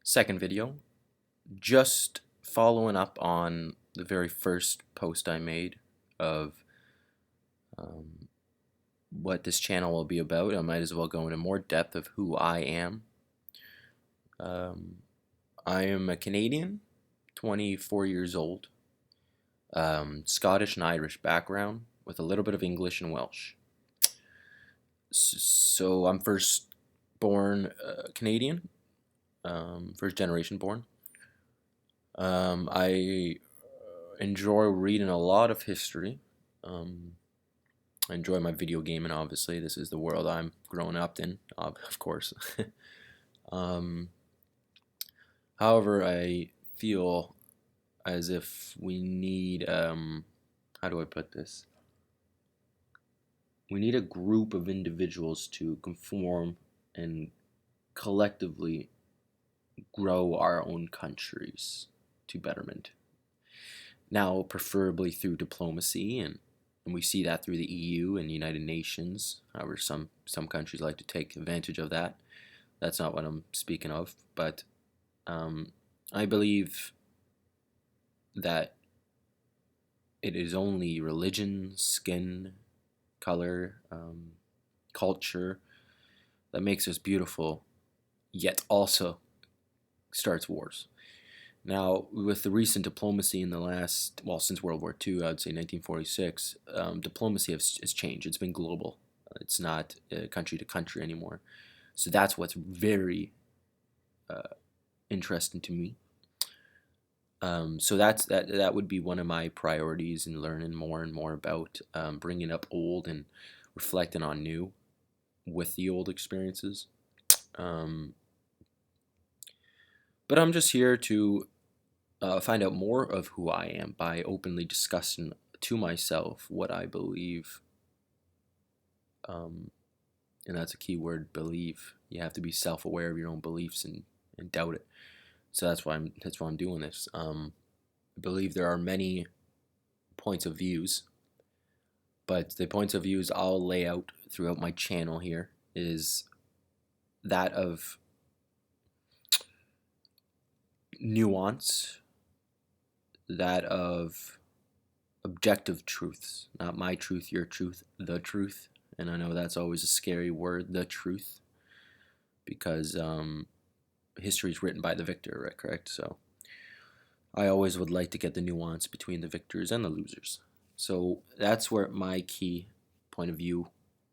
Second video, just following up on the very first post I made of um, what this channel will be about. I might as well go into more depth of who I am. Um, I am a Canadian, 24 years old, Scottish and Irish background with a little bit of English and Welsh. So I'm first born Canadian, first generation born. I enjoy reading a lot of history. I enjoy my video gaming, obviously. This is the world I'm growing up in, of course. um, However, I feel as if we need, how do I put this? We need a group of individuals to conform and collectively grow our own countries to betterment. Now, preferably through diplomacy, and we see that through the EU and United Nations. However, some countries like to take advantage of that. That's not what I'm speaking of, but I believe that it is only religion, skin, color, culture that makes us beautiful, yet also starts wars. Now, with the recent diplomacy in the last, well, since World War II, I would say 1946, diplomacy has changed. It's been global. It's not country to country anymore. So that's what's very interesting to me. So that would be one of my priorities in learning more and more about bringing up old and reflecting on new with the old experiences. But I'm just here to find out more of who I am by openly discussing to myself what I believe. And that's a key word, believe. You have to be self-aware of your own beliefs and doubt it. So that's why I'm doing this. I believe there are many points of views, but the points of views I'll lay out throughout my channel here is that of nuance, that of objective truths, not my truth, your truth, the truth. And I know that's always a scary word, the truth, because history is written by the victor, right? Correct? So I always would like to get the nuance between the victors and the losers. So that's where my key point of view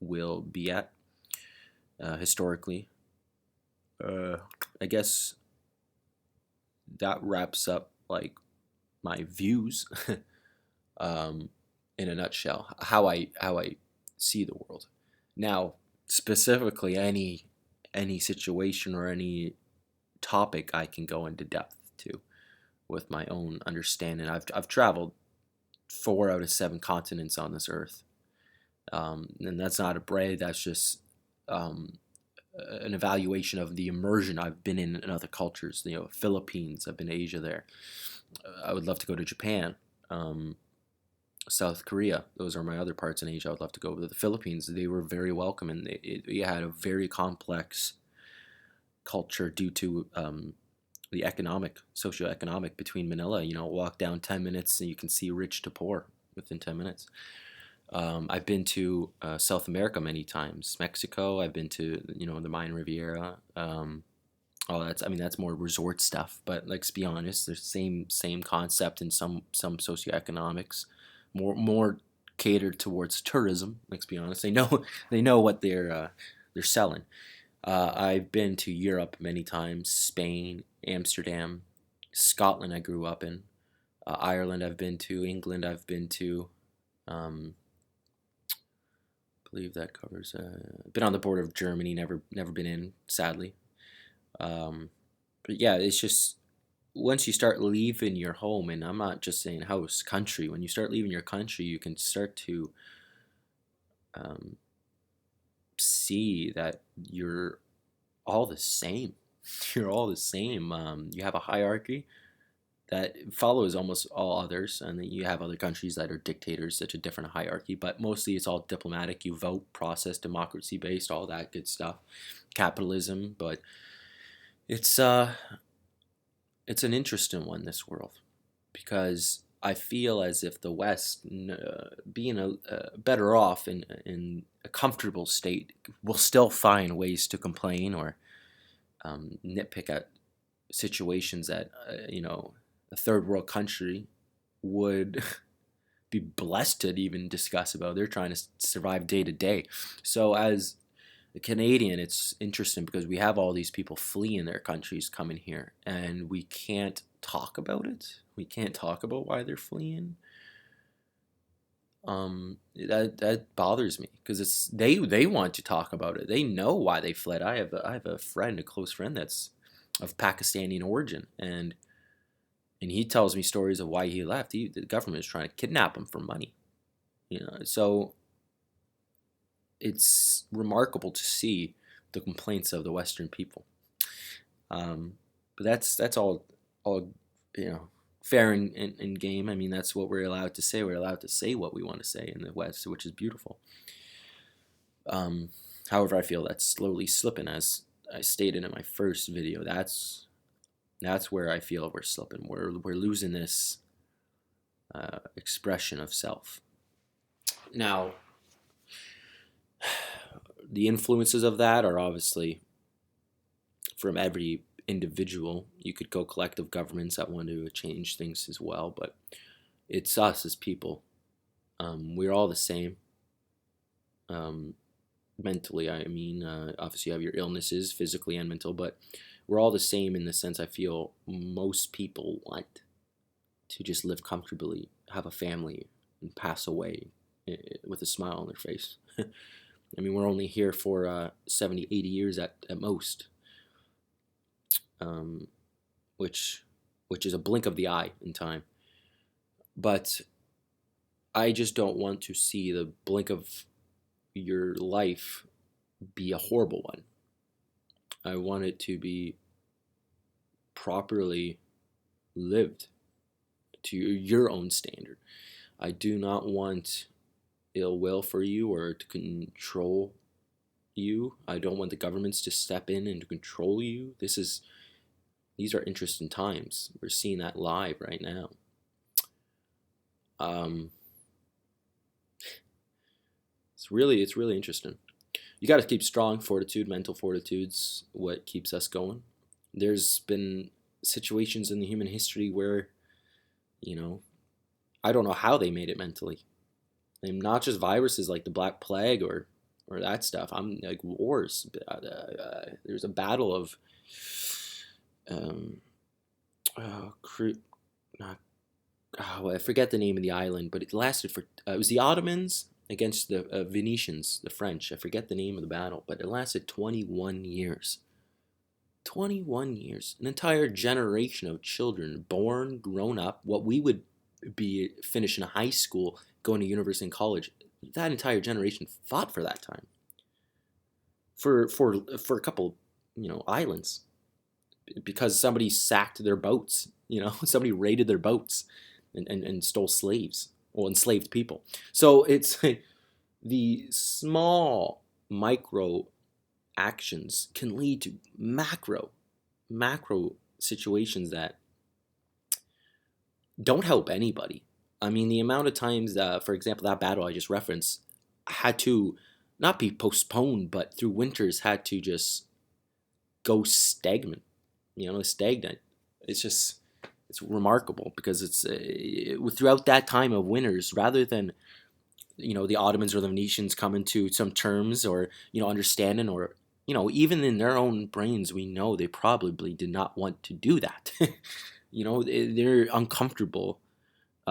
will be at historically. I guess that wraps up like my views in a nutshell, how I see the world. Now, specifically any situation or any topic I can go into depth to with my own understanding. I've traveled 4 out of 7 continents on this earth, and that's not a brag. That's just an evaluation of the immersion I've been in other cultures. You know, Philippines. I've been to Asia there. I would love to go to Japan, South Korea. Those are my other parts in Asia I would love to go. But the Philippines, they were very welcoming. It had a very complex culture due to the socioeconomic between Manila. You know, walk down 10 minutes and you can see rich to poor within 10 minutes. I've been to South America many times, Mexico. I've been to, you know, the Mayan Riviera. That's more resort stuff. But let's be honest, there's same concept in some socioeconomics, more catered towards tourism. Let's be honest, they know what they're selling. I've been to Europe many times, Spain, Amsterdam, Scotland. I grew up in Ireland. I've been to England. I've been to. I believe that covers. Been on the border of Germany. Never been in, sadly. But yeah, it's just once you start leaving your home, and I'm not just saying house, country. When you start leaving your country, you can start to see that you're all the same. You're all the same. You have a hierarchy that follows almost all others, and then you have other countries that are dictators, such a different hierarchy, but mostly it's all diplomatic. You vote, process, democracy based, all that good stuff, capitalism. But it's it's an interesting one, this world, because I feel as if the West, being better off in a comfortable state, will still find ways to complain or nitpick at situations that a third world country would be blessed to even discuss about. They're trying to survive day to day. So as a Canadian, it's interesting because we have all these people fleeing their countries coming here, and we can't talk about it. We can't talk about why they're fleeing. That bothers me because they want to talk about it. They know why they fled. I have a friend, a close friend that's of Pakistani origin, and he tells me stories of why he left. The government is trying to kidnap him for money. So it's remarkable to see the complaints of the Western people. But that's all fair and game. I mean, that's what we're allowed to say. We're allowed to say what we want to say in the West, which is beautiful. However, I feel that's slowly slipping, as I stated in my first video. That's where I feel we're slipping. We're losing this expression of self. Now, the influences of that are obviously from every individual. You could go collective governments that want to change things as well, but it's us as people. We're all the same. Mentally, I mean, obviously you have your illnesses, physically and mental, but we're all the same in the sense I feel most people want to just live comfortably, have a family, and pass away with a smile on their face. I mean, we're only here for 70, 80 years at most, which is a blink of the eye in time. But I just don't want to see the blink of your life be a horrible one. I want it to be properly lived to your own standard. I do not want ill will for you or to control you. I don't want the governments to step in and to control you. These are interesting times. We're seeing that live right now. It's really interesting. You got to keep strong fortitude. Mental fortitude's what keeps us going. There's been situations in the human history where, I don't know how they made it mentally. And not just viruses like the Black Plague or that stuff. I'm like wars. There's a battle of, I forget the name of the island, but it lasted for. It was the Ottomans against the Venetians, the French. I forget the name of the battle, but it lasted 21 years. 21 years. An entire generation of children born, grown up, what we would be finishing high school, going to university and college. That entire generation fought for that time. For a couple, islands. Because somebody sacked their boats. Somebody raided their boats and stole slaves. Well, enslaved people. So it's the small micro actions can lead to macro situations that don't help anybody. I mean, the amount of times, for example, that battle I just referenced had to not be postponed, but through winters had to just go stagnant. Stagnant. It's remarkable because it's throughout that time of winters, rather than the Ottomans or the Venetians coming to some terms or understanding, or even in their own brains, we know they probably did not want to do that. They're uncomfortable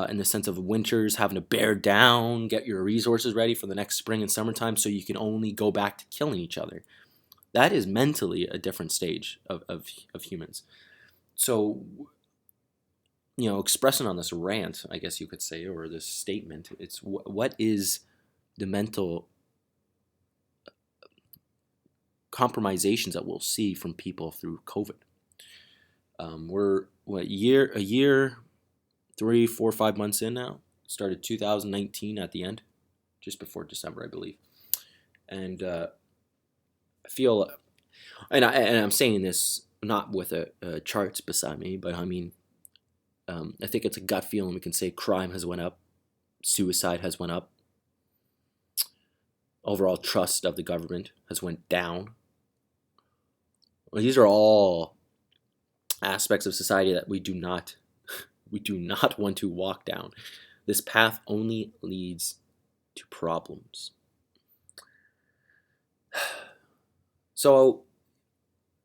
in the sense of winters, having to bear down, get your resources ready for the next spring and summertime so you can only go back to killing each other. That is mentally a different stage of humans. So, expressing on this rant, I guess you could say, or this statement, it's what is the mental compromisations that we'll see from people through COVID. We're a year, 3, 4, 5 months in now. Started 2019 at the end, just before December, I believe. And I feel, and I'm saying this not with charts beside me, but I mean, I think it's a gut feeling. We can say crime has went up, suicide has went up, overall trust of the government has went down. Well, these are all aspects of society that we do not want to walk down. This path only leads to problems. So,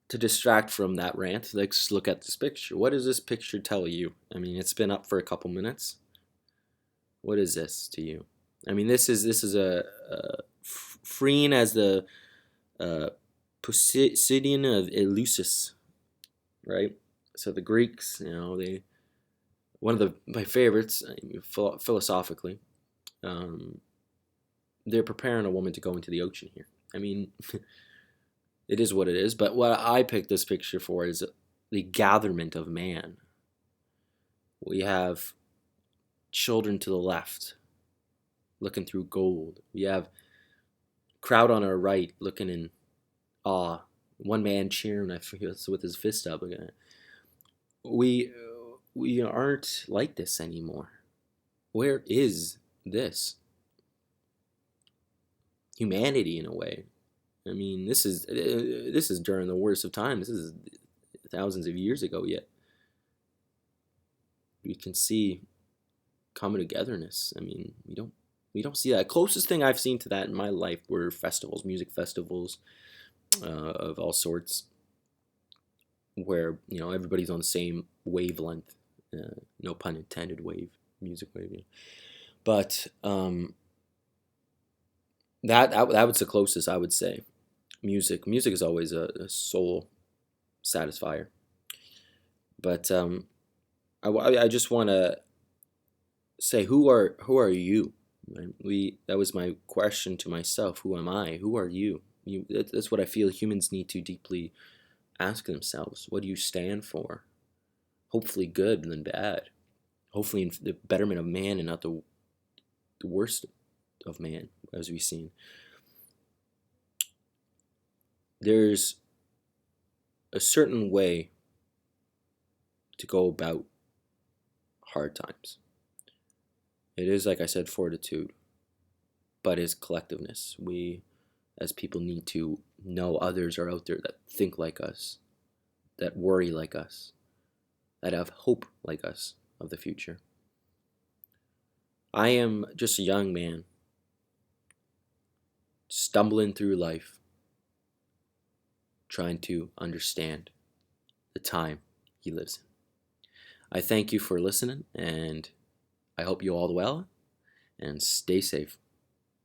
to distract from that rant, let's look at this picture. What does this picture tell you? I mean, it's been up for a couple minutes. What is this to you? I mean, this is a Phryne as the Poseidon of Eleusis, right? So the Greeks, they one of my favorites philosophically. They're preparing a woman to go into the ocean here. I mean, it is what it is. But what I picked this picture for is the gatherment of man. We have children to the left looking through gold. We have crowd on our right looking in awe. One man cheering, I forget, with his fist up. We aren't like this anymore. Where is this humanity in a way? I mean, this is during the worst of times. This is thousands of years ago. Yet we can see common togetherness. I mean, we don't see that. Closest thing I've seen to that in my life were festivals, music festivals of all sorts, where everybody's on the same wavelength. No pun intended. Music wave. But that was the closest I would say. Music is always a soul satisfier. But I just want to say, who are you? That was my question to myself. Who am I? Who are you? That's what I feel humans need to deeply ask themselves. What do you stand for? Hopefully good than bad. Hopefully in the betterment of man and not the worst of man, as we've seen. There's a certain way to go about hard times. It is, like I said, fortitude, but it's collectiveness. We, as people, need to know others are out there that think like us, that worry like us, that have hope like us of the future. I am just a young man stumbling through life, trying to understand the time he lives in. I thank you for listening, and I hope you all well, and stay safe.